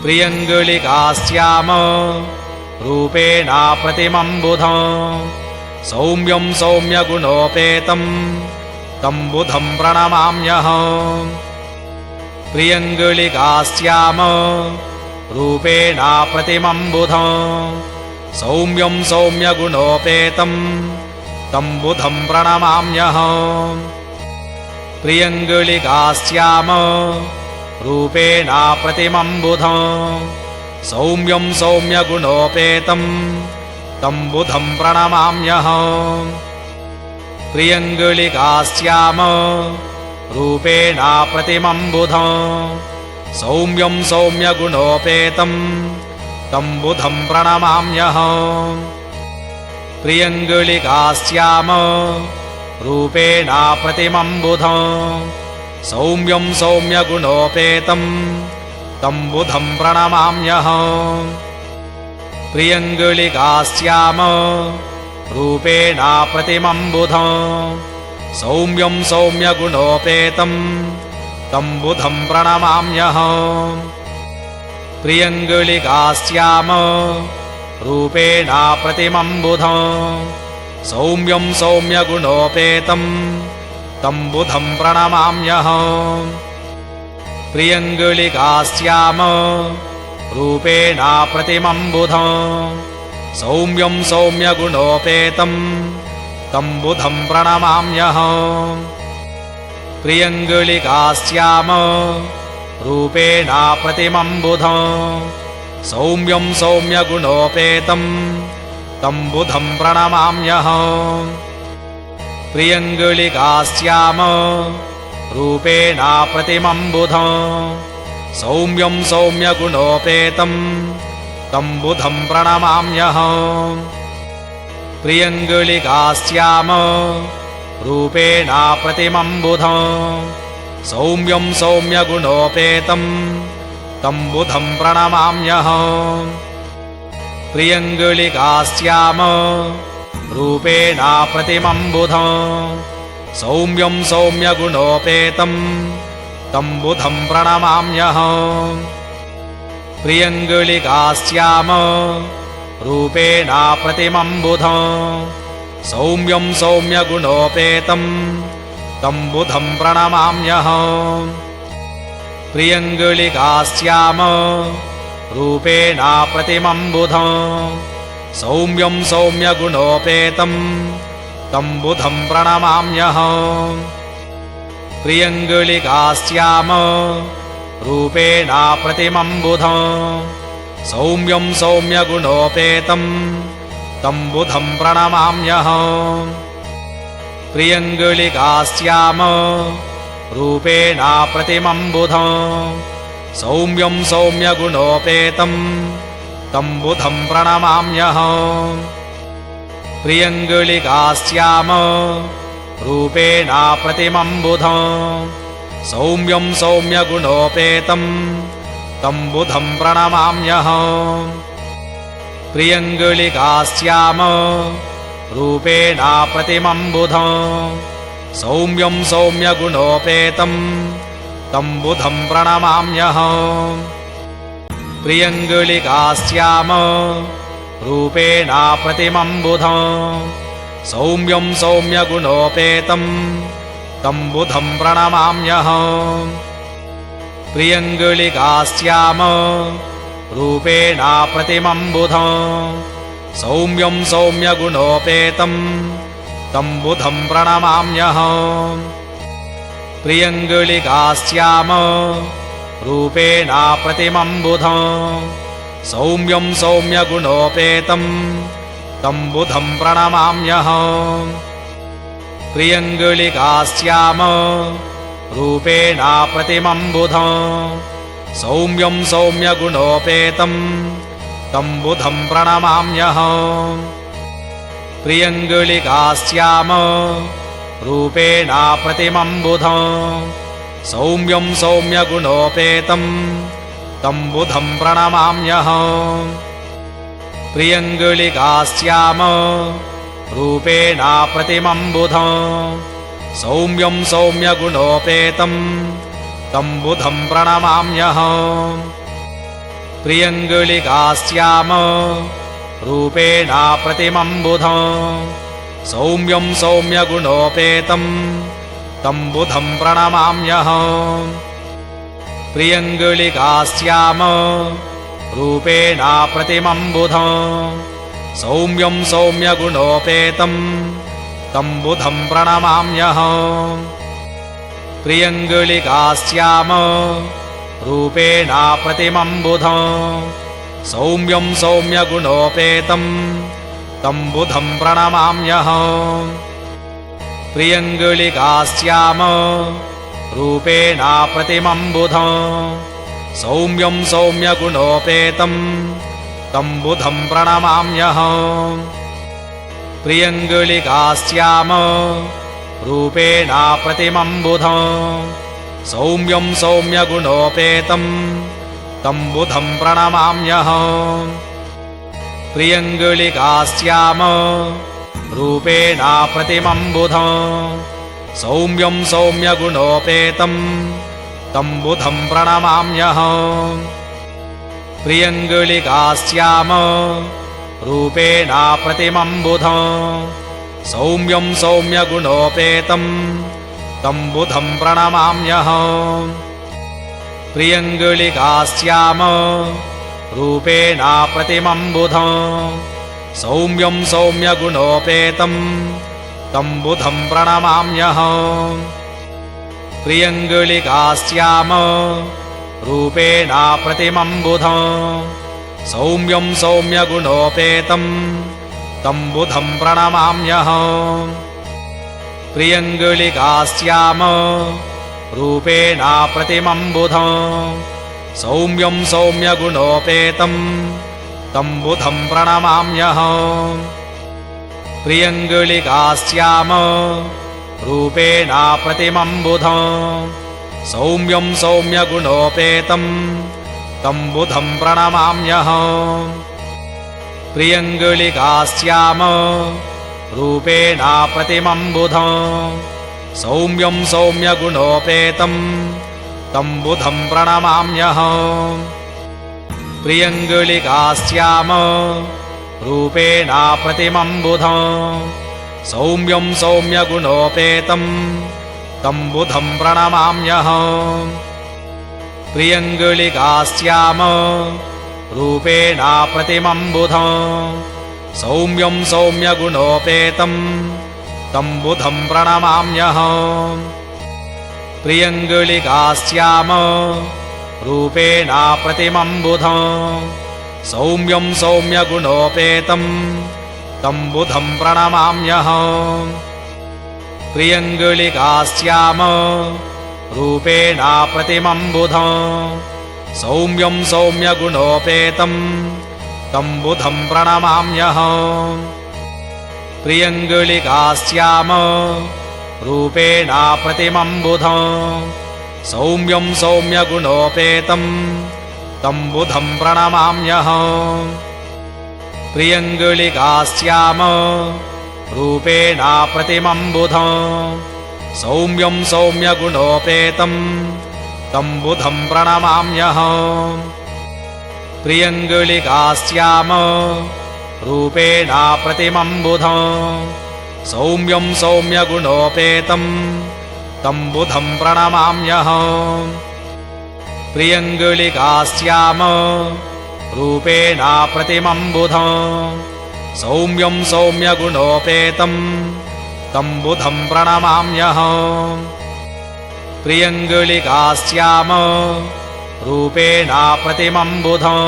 प्रियङ्गुलिकास्याम रूपेणा प्रतिमं बुधं सौम्यं सौम्यगुणोपेतं तं बुधं प्रणमाम्यहम्। प्रियङ्गुलिकास्याम रूपेणा प्रतिमं बुधं सौम्यं सौम्यगुणोपेतं तं बुधं प्रणमाम्यहम्। प्रियङ्गुलिकास्याम रूपेणा प्रतिमं बुधं सौम्यं सौम्यगुणोपेतं तं बुधं प्रणमाम्यहम्। प्रियङ्गुलिकास्याम रूपेणा प्रतिमं बुधं सौम्यं सौम्यगुणोपेतं तं बुधं प्रणमाम्यहम्। प्रियङ्गुलिकास्याम रूपेणा प्रतिमं बुधं सौम्यं सौम्यगुणोपेतं तं बुधं प्रणमाम्यहम्। प्रियङ्गुलिकास्याम रूपेणा प्रतिमं बुधं सौम्यं सौम्यगुणोपेतं तं बुधं प्रणमाम्यहम्। प्रियङ्गुलिकास्याम रूपेणा प्रतिमं बुधं सौम्यं सौम्यगुणोपेतं तं बुधं प्रणमाम्यहम्। प्रियङ्गुलिकास्याम रूपेणा प्रतिमं बुधं सौम्यं सौम्यगुणोपेतं तं बुधं प्रणमाम्यहम्। प्रियङ्गुलिकास्याम रूपेणा प्रतिमं बुधं सौम्यं सौम्यगुणोपेतं तं बुधं प्रणमाम्यहम्। प्रियङ्गुलिकास्याम रूपेणा प्रतिमं बुधं सौम्यं सौम्यगुणोपेतं तं बुधं प्रणमाम्यहम्। प्रियङ्गुलिकास्याम रूपेणा प्रतिमं बुधं सौम्यं सौम्यगुणोपेतं तं बुधं प्रणमाम्यहम्। प्रियङ्गुलिकास्याम रूपेणा प्रतिमं बुधं सौम्यं सौम्यगुणोपेतं तं बुधं प्रणमाम्यहम्। प्रियङ्गुलिकास्याम रूपेणा प्रतिमं बुधं सौम्यं सौम्यगुणोपेतं तं बुधं प्रणमाम्यहम्। प्रियङ्गुलिकास्याम रूपेणा प्रतिमं बुधं सौम्यं सौम्यगुणोपेतं तं बुधं प्रणमाम्यहम्। प्रियङ्गुलिकास्याम रूपेणा प्रतिमं बुधं सौम्यं सौम्यगुणोपेतं तं बुधं प्रणमाम्यहम्। प्रियङ्गुलिकास्याम रूपेणा प्रतिमं बुधं सौम्यं सौम्यगुणोपेतं तं बुधं प्रणमाम्यहम्। प्रियङ्गुलिकास्याम रूपेणा प्रतिमं बुधं सौम्यं सौम्यगुणोपेतं तं बुधं प्रणमाम्यहम्। प्रियङ्गुलिकास्याम रूपेणा प्रतिमं बुधं सौम्यं सौम्यगुणोपेतं तं बुधं प्रणमाम्यहम्। प्रियङ्गुलिकास्याम रूपेणा प्रतिमं बुधं सौम्यं सौम्यगुणोपेतं तं बुधं प्रणमाम्यहम्। प्रियङ्गुलिकास्याम रूपेणा प्रतिमं बुधं सौम्यं सौम्यगुणोपेतं तं बुधं प्रणमाम्यहम्। प्रियङ्गुलिकास्याम रूपेणा प्रतिमं बुधं सौम्यं सौम्यगुणोपेतं तं बुधं प्रणमाम्यहम्। प्रियङ्गुलिकास्याम रूपेणा प्रतिमं बुधं सौम्यं सौम्यगुणोपेतं तं बुधं प्रणमाम्यहम्। प्रियङ्गुलिकास्याम रूपेणा प्रतिमं बुधं सौम्यं सौम्यगुणोपेतं तं बुधं प्रणमाम्यहम्। प्रियङ्गुलिकास्याम रूपेणा प्रतिमं बुधं सौम्यं सौम्यगुणोपेतं तं बुधं प्रणमाम्यहम्। प्रियङ्गुलिकास्याम रूपेण प्रतिमं बुधं सौम्यं सौम्यगुणोपेतं तं बुधं प्रणमाम्यहम् प्रियङ्गुलिकास्याम रूपेण प्रतिमं बुधं सौम्यं सौम्यगुणोपेतं तं बुधं प्रणमाम्यहम् प्रियङ्गुलिकास्याम रूपेण प्रतिमं बुधं सौम्यं सौम्यगुणोपेतं तं बुधं प्रणमाम्यहम् प्रियङ्गुलिकास्याम रूपेण प्रतिमं बुधं सौम्यं सौम्यगुणोपेतं तं बुधं प्रणमाम्यहम् प्रियङ्गुलिकास्याम रूपेण प्रतिमं बुधं सौम्यं सौम्यगुणोपेतं तं बुधं प्रणमाम्यहम् प्रियङ्गुलिकास्याम रूपेण प्रतिमं बुधं सौम्यं सौम्यगुणोपेतं तं बुधं प्रणमाम्यहम् प्रियङ्गुलिकास्याम रूपेण प्रतिमं बुधं सौम्यं सौम्यगुणोपेतं तं बुधं प्रणमाम्यहम् प्रियङ्गुलिकास्याम रूपेण प्रतिमं बुधं सौम्यं सौम्यगुणोपेतं तं बुधं प्रणमाम्यहम् प्रियङ्गुलिकास्याम रूपेण प्रतिमं बुधं सौम्यं सौम्यगुणोपेतं तं बुधं प्रणमाम्यहम् प्रियङ्गुलिकास्याम रूपेण प्रतिमं बुधं सौम्यं सौम्यगुणोपेतं तं बुधं प्रणमाम्यहम् प्रियङ्गुलिकास्याम रूपेण प्रतिमं बुधं सौम्यं सौम्यगुणोपेतं तं बुधं प्रणमाम्यहम् प्रियङ्गुलिकास्याम रूपेण प्रतिमं बुधं सौम्यं सौम्यगुणोपेतं तं बुधं प्रणमाम्यहम् प्रियङ्गुलिकास्याम रूपेण प्रतिमं बुधं सौम्यं सौम्यगुणोपेतं तं बुधं प्रणमाम्यहम् प्रियङ्गुलिकास्याम रूपेण प्रतिमं बुधं सौम्यं सौम्यगुणोपेतं तं बुधं प्रणमाम्यहम् प्रियङ्गुलिकास्याम रूपेण प्रतिमं बुधं सौम्यं सौम्यगुणोपेतं तं बुधं प्रणमाम्यहम् प्रियङ्गुलिकास्याम रूपेण प्रतिमं बुधं सौम्यं सौम्यगुणोपेतं तं बुधं प्रणमाम्यहम् प्रियङ्गुलिकास्याम रूपेण प्रतिमं बुधं सौम्यं सौम्यगुणोपेतं तं बुधं प्रणमाम्यहम् प्रियङ्गुलिकास्याम रूपेण प्रतिमं बुधं सौम्यं सौम्यगुणोपेतं तं बुधं प्रणमाम्यहम् प्रियङ्गुलिकास्याम रूपेण प्रतिमं बुधं सौम्यं सौम्यगुणोपेतं तं बुधं प्रणमाम्यहम् प्रियङ्गुलिकास्याम रूपेण प्रतिमं बुधं सौम्यं सौम्यगुणोपेतं तं बुधं प्रणमाम्यहम् प्रियङ्गुलिकास्याम रूपेण प्रतिमं बुधं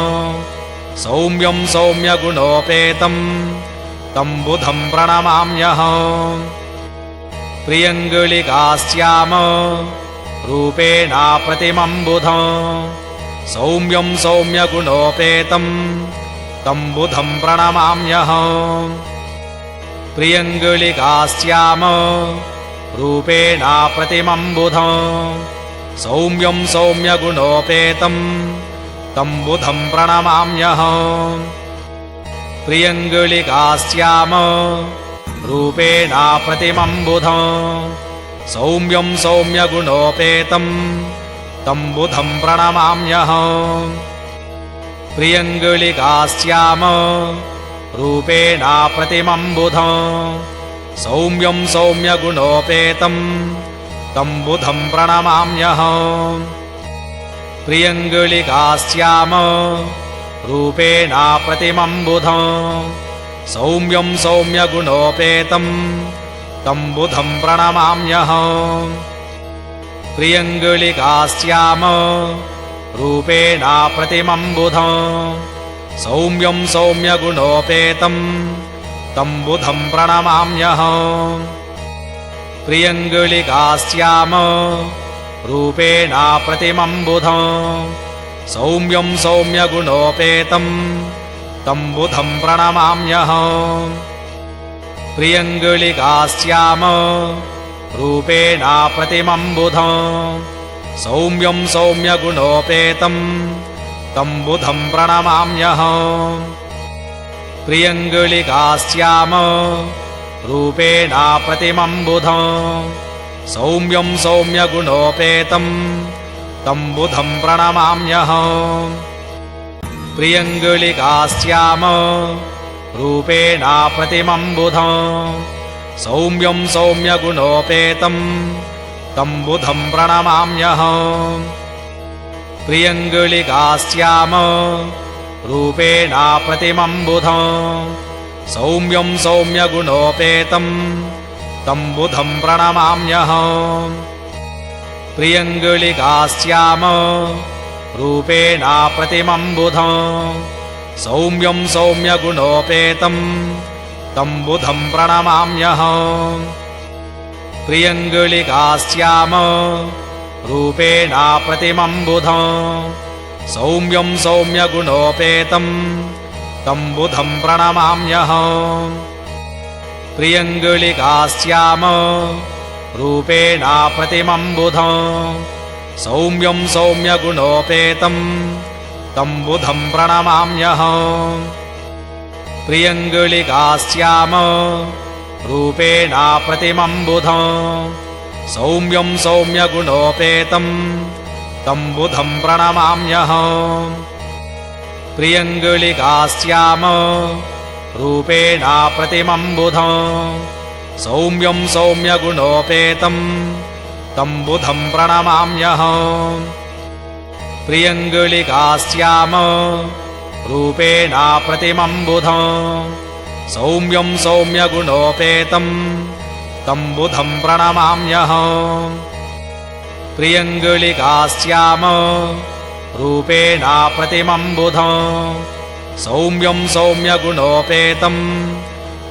सौम्यं सौम्यगुणोपेतं तं बुधं प्रणमाम्यहम् प्रियङ्गुलिकास्याम रूपेण प्रतिमं बुधं सौम्यं सौम्यगुणोपेतं तं बुधं प्रणमाम्यहम् प्रियङ्गुलिकास्याम रूपेण प्रतिमं बुधं सौम्यं सौम्यगुणोपेतं तं बुधं प्रणमाम्यहम् प्रियङ्गुलिकास्याम रूपेण प्रतिमं बुधं सौम्यं सौम्यगुणोपेतं तं बुधं प्रणमाम्यहम् प्रियङ्गुलिकास्याम रूपेणा प्रतिमं बुधं सौम्यं सौम्यगुणोपेतं तं बुधं प्रणमाम्यहम् प्रियङ्गुलिकास्याम रूपेणा प्रतिमं बुधं सौम्यं सौम्यगुणोपेतं तं बुधं प्रणमाम्यहम् प्रियङ्गुलिकास्याम रूपेणा प्रतिमं बुधं सौम्यं सौम्यगुणोपेतं तं बुधं प्रणमाम्यहम् प्रियङ्गुलिकास्याम रूपेणा प्रतिमं बुधं सौम्यं सौम्यगुणोपेतं तं बुधं प्रणमाम्यहम् प्रियङ्गुलिकास्याम रूपेणा प्रतिमं बुधं सौम्यं सौम्यगुणोपेतं तं बुधं प्रणमाम्यहम् प्रियङ्गुलिकास्याम रूपेणा प्रतिमं बुधं सौम्यं सौम्यगुणोपेतं तं बुधं प्रणमाम्यहम् प्रियङ्गुलिकास्याम रूपेणा प्रतिमं बुधं सौम्यं सौम्यगुणोपेतं तं बुधं प्रणमाम्यहम् प्रियङ्गुलिकास्याम रूपेणा प्रतिमं बुधं सौम्यं सौम्यगुणोपेतं तं बुधं प्रणमाम्यहम् प्रियङ्गुलिकास्याम रूपेणा प्रतिमं बुधं सौम्यं सौम्यगुणोपेतं तं बुधं प्रणमाम्यहम् प्रियङ्गुलिकास्याम रूपेणा प्रतिमं बुधं सौम्यं सौम्यगुणोपेतं तं बुधं प्रणमाम्यहम् प्रियङ्गुलिकास्याम रूपेणा प्रतिमं बुधं सौम्यं सौम्यगुणोपेतं तं बुधं प्रणमाम्यहम् प्रियङ्गुलिकास्याम रूपेणा प्रतिमं बुधं सौम्यं सौम्यगुणोपेतं तं बुधं प्रणमाम्यहम् प्रियङ्गुलिकास्याम रूपेणा प्रतिमं बुधं सौम्यं सौम्यगुणोपेतं तं बुधं प्रणमाम्यहम् प्रियङ्गुलिकास्याम रूपेणा प्रतिमं बुधं सौम्यं सौम्यगुणोपेतं तं बुधं प्रणमाम्यहम् प्रियङ्गुलिकास्याम रूपेणा प्रतिमं बुधं सौम्यं सौम्यगुणोपेतं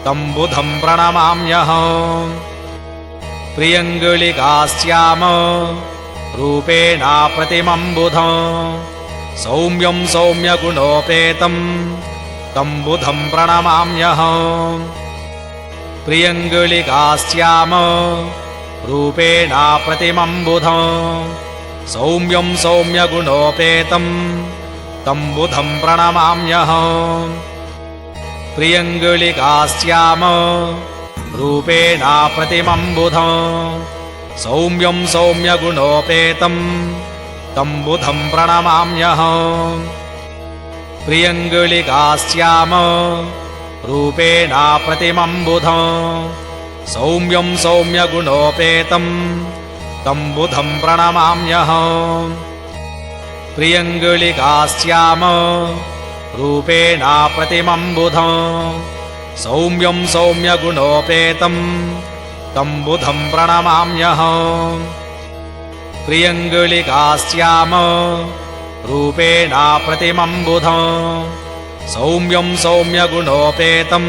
तं बुधं प्रणमाम्यहम् प्रियङ्गुलिकास्याम रूपेणा प्रतिमं बुधं सौम्यं सौम्यगुणोपेतं तं बुधं प्रणमाम्यहम् प्रियङ्गुलिकास्याम रूपेणा प्रतिमं बुधं सौम्यं सौम्यगुणोपेतं तं बुधं प्रणमाम्यहम् प्रियङ्गुलिकास्याम रूपेणा प्रतिमं बुधं सौम्यं सौम्यगुणोपेतं तं बुधं प्रणमाम्यहम् प्रियङ्गुलिकास्याम रूपेणा प्रतिमं बुधं सौम्यं सौम्यगुणोपेतं तं बुधं प्रणमाम्यहम् प्रियङ्गुलिकास्याम रूपेणा प्रतिमं बुधं सौम्यं सौम्यगुणोपेतं तं बुधं प्रणमाम्यहम् प्रियङ्गुलिकास्याम रूपेणा प्रतिमं बुधं सौम्यं सौम्यगुणोपेतं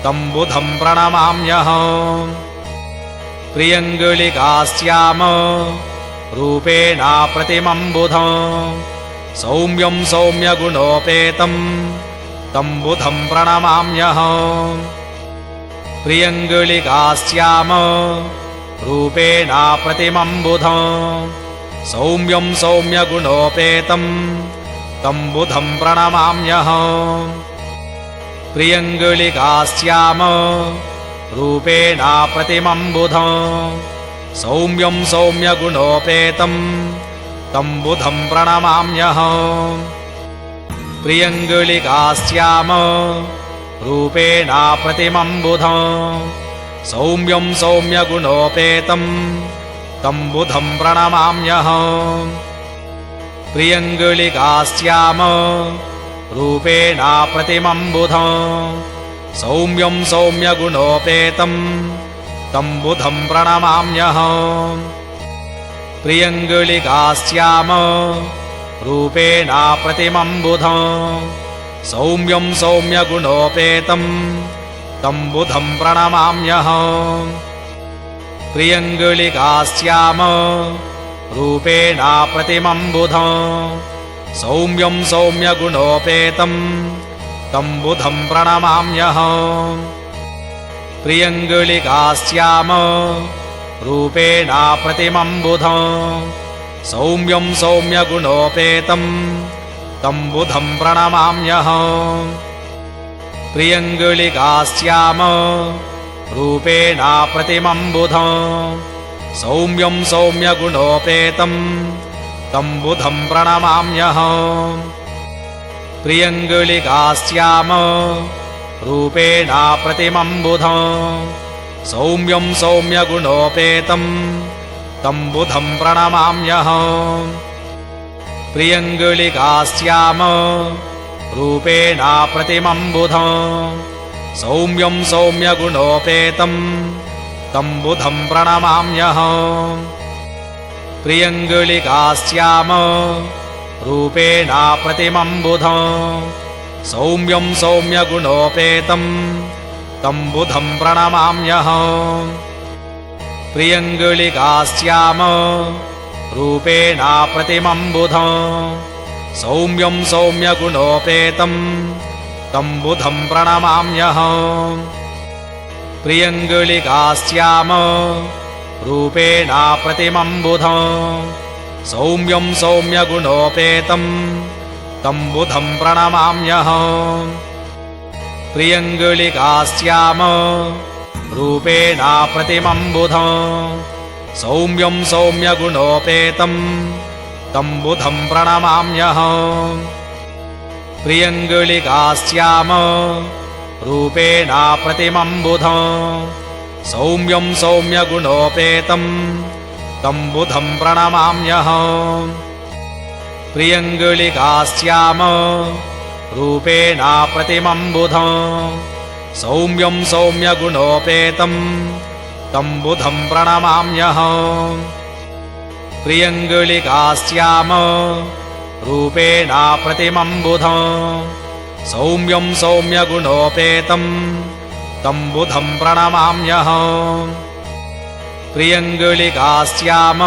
तं बुधं प्रणमाम्यहम् प्रियङ्गुलिकास्याम रूपेणा प्रतिमं बुधं सौम्यं सौम्यगुणोपेतं तं बुधं प्रणमाम्यहम् प्रियङ्गुलिकास्याम रूपेणा प्रतिमं बुधं सौम्यं सौम्यगुणोपेतं तं बुधं प्रणमाम्यहम् प्रियङ्गुलिकास्याम रूपेणा प्रतिमं बुधं सौम्यं सौम्यगुणोपेतं तं बुधं प्रणमाम्यहम् प्रियङ्गुलिकास्याम रूपेण प्रतिमं बुधं सौम्यं सौम्यगुणोपेतं तं बुधं प्रणमाम्यहम् प्रियङ्गुलिकास्याम रूपेण प्रतिमं बुधं सौम्यं सौम्यगुणोपेतं तं बुधं प्रणमाम्यहम् प्रियङ्गुलिकास्याम रूपेण प्रतिमं बुधं सौम्यं सौम्यगुणोपेतं तं बुधं प्रणमाम्यहम् प्रियङ्गुलिकास्याम रूपेण प्रतिमं बुधं सौम्यं सौम्यगुणोपेतं तं बुधं प्रणमाम्यहम् प्रियङ्गुलिकास्याम रूपेण प्रतिमं बुधं सौम्यं सौम्यगुणोपेतं तं बुधं प्रणमाम्यहम् प्रियङ्गुलिकास्याम रूपेण प्रतिमं बुधं सौम्यं सौम्यगुणोपेतं तं बुधं प्रणमाम्यहम् प्रियङ्गुलिकास्याम रूपेण प्रतिमं बुधं सौम्यं सौम्यगुणोपेतं तं बुधं प्रणमाम्यहम् प्रियङ्गुलिकास्याम रूपेण प्रतिमं बुधं सौम्यं सौम्यगुणोपेतं तं बुधं प्रणमाम्यहम् प्रियङ्गुलिकास्याम रूपेण प्रतिमं बुधं सौम्यं सौम्यगुणोपेतं तं बुधं प्रणमाम्यहम् प्रियङ्गुलिकास्याम रूपेण प्रतिमं बुधं सौम्यं सौम्यगुणोपेतं तं बुधं प्रणमाम्यहम् प्रियङ्गुलिकास्याम रूपेण प्रतिमं बुधं सौम्यं सौम्यगुणोपेतं तं बुधं प्रणमाम्यहम् प्रियङ्गुलिकास्याम रूपेण प्रतिमं बुधं सौम्यं सौम्यगुणोपेतं तं बुधं प्रणमाम्यहम् प्रियङ्गुलिकास्याम रूपेण प्रतिमं बुधं सौम्यं सौम्यगुणोपेतं तं बुधं प्रणमाम्यहम् प्रियङ्गुलिकास्याम रूपेण प्रतिमं बुधं सौम्यं सौम्यगुणोपेतं तं बुधं प्रणमाम्यहम् प्रियङ्गुलिकास्याम रूपेण प्रतिमं बुधं सौम्यं सौम्यगुणोपेतं तं बुधं प्रणमाम्यहम् प्रियङ्गुलिकास्याम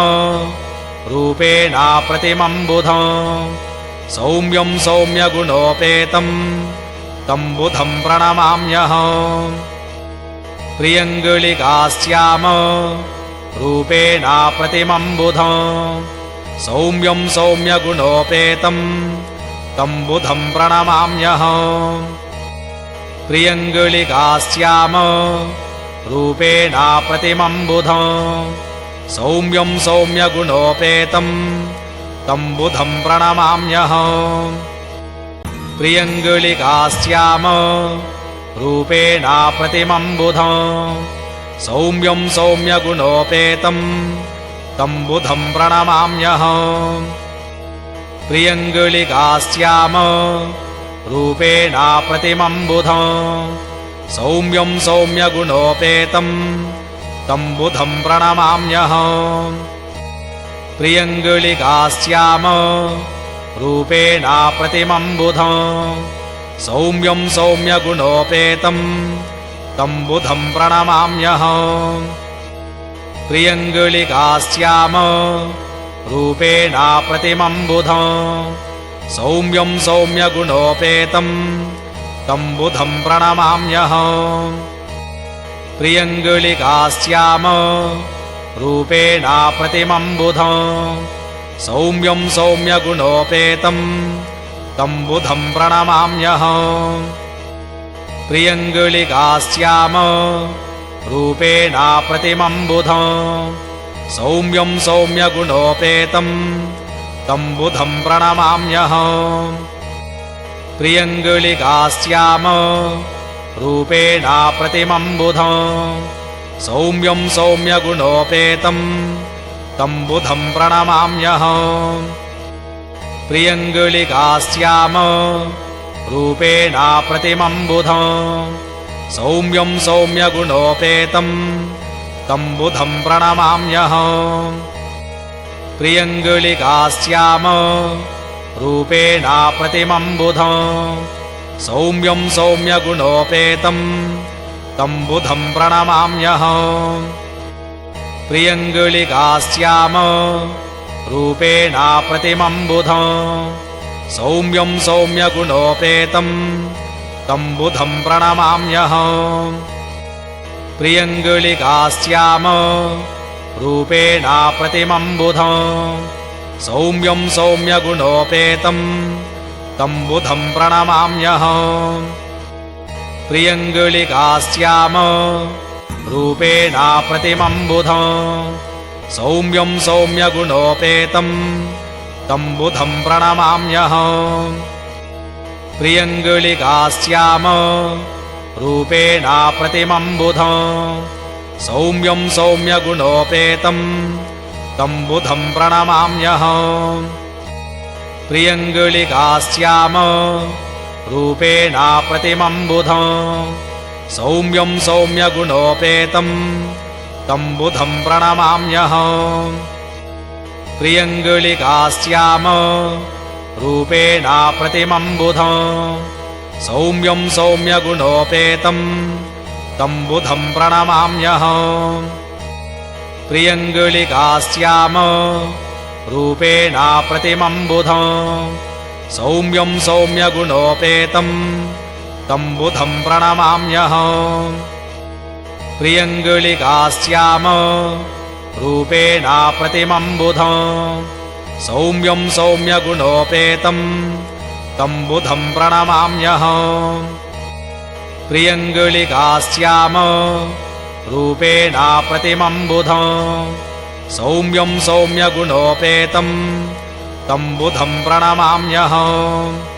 रूपेण प्रतिमं बुधं सौम्यं सौम्यगुणोपेतं तं बुधं प्रणमाम्यहम् प्रियङ्गुलिकास्याम रूपेण प्रतिमं बुधं सौम्यं सौम्यगुणोपेतं तं बुधं प्रणमाम्यहम् प्रियङ्गुलिकास्याम रूपेण प्रतिमं बुधं सौम्यं सौम्यगुणोपेतं तं बुधं प्रणमाम्यहम् प्रियङ्गुलिकास्याम रूपेण प्रतिमं बुधं सौम्यं सौम्यगुणोपेतं तं बुधं प्रणमाम्यहम् प्रियङ्गुलिकास्याम रूपेण प्रतिमं बुधं सौम्यं सौम्यगुणोपेतं तं बुधं प्रणमाम्यहम् प्रियङ्गुलिकास्याम रूपेण प्रतिमं बुधं सौम्यं सौम्यगुणोपेतं तं बुधं प्रणमाम्यहम् प्रियङ्गुलिकास्याम रूपेण प्रतिमं बुधं सौम्यं सौम्यगुणोपेतं तं बुधं प्रणमाम्यहम् प्रियङ्गुलिकास्याम रूपेण प्रतिमं बुधं सौम्यं सौम्यगुणोपेतं तं बुधं प्रणमाम्यहम् प्रियङ्गुलिकास्याम रूपेण प्रतिमं बुधं सौम्यं सौम्यगुणोपेतं तं बुधं प्रणमाम्यहम् प्रियङ्गुलिकास्याम रूपेणाप्रतिमं बुधं सौम्यं सौम्यगुणोपेतं तं बुधं प्रणमाम्यहम् प्रियङ्गुलिकास्याम रूपेणाप्रतिमं बुधं सौम्यं सौम्यगुणोपेतं तं बुधं प्रणमाम्यहम् प्रियङ्गुलिकास्याम रूपेणाप्रतिमं बुधं सौम्यं सौम्यगुणोपेतं तं बुधं प्रणमाम्यहम् प्रियङ्गुलिकास्याम रूपेणाप्रतिमं बुधं सौम्यं सौम्यगुणोपेतं तं बुधं प्रणमाम्यहम् प्रियङ्गुलिकास्याम रूपेणाप्रतिमं बुधं सौम्यं सौम्यगुणोपेतं तं बुधं प्रणमाम्यहम् प्रियङ्गुलिकास्याम रूपेणाप्रतिमं बुधं सौम्यं सौम्यगुणोपेतं तं बुधं प्रणमाम्यहम् प्रियङ्गुलिकास्याम रूपेणाप्रतिमं बुधं सौम्यं सौम्यगुणोपेतं तं बुधं प्रणमाम्यहम् प्रियङ्गुलिकास्याम रूपेणाप्रतिमं बुधं सौम्यं सौम्यगुणोपेतं तं बुधं प्रणमाम्यहम् प्रियङ्गुलिकास्याम रूपेणाप्रतिमं बुधं सौम्यं सौम्यगुणोपेतं तं बुधं प्रणमाम्यहम् प्रियङ्गुलिकास्याम रूपेणाप्रतिमं बुधं सौम्यं सौम्यगुणोपेतं तं बुधं प्रणमाम्यहम् प्रियङ्गुलिकास्याम रूपेणाप्रतिमं बुधं सौम्यं सौम्यगुणोपेतं तं बुधं प्रणमाम्यहम् प्रियङ्गुलिकास्याम रूपेणाप्रतिमं बुधं सौम्यं सौम्यगुणोपेतं तं बुधं प्रणमाम्यहम्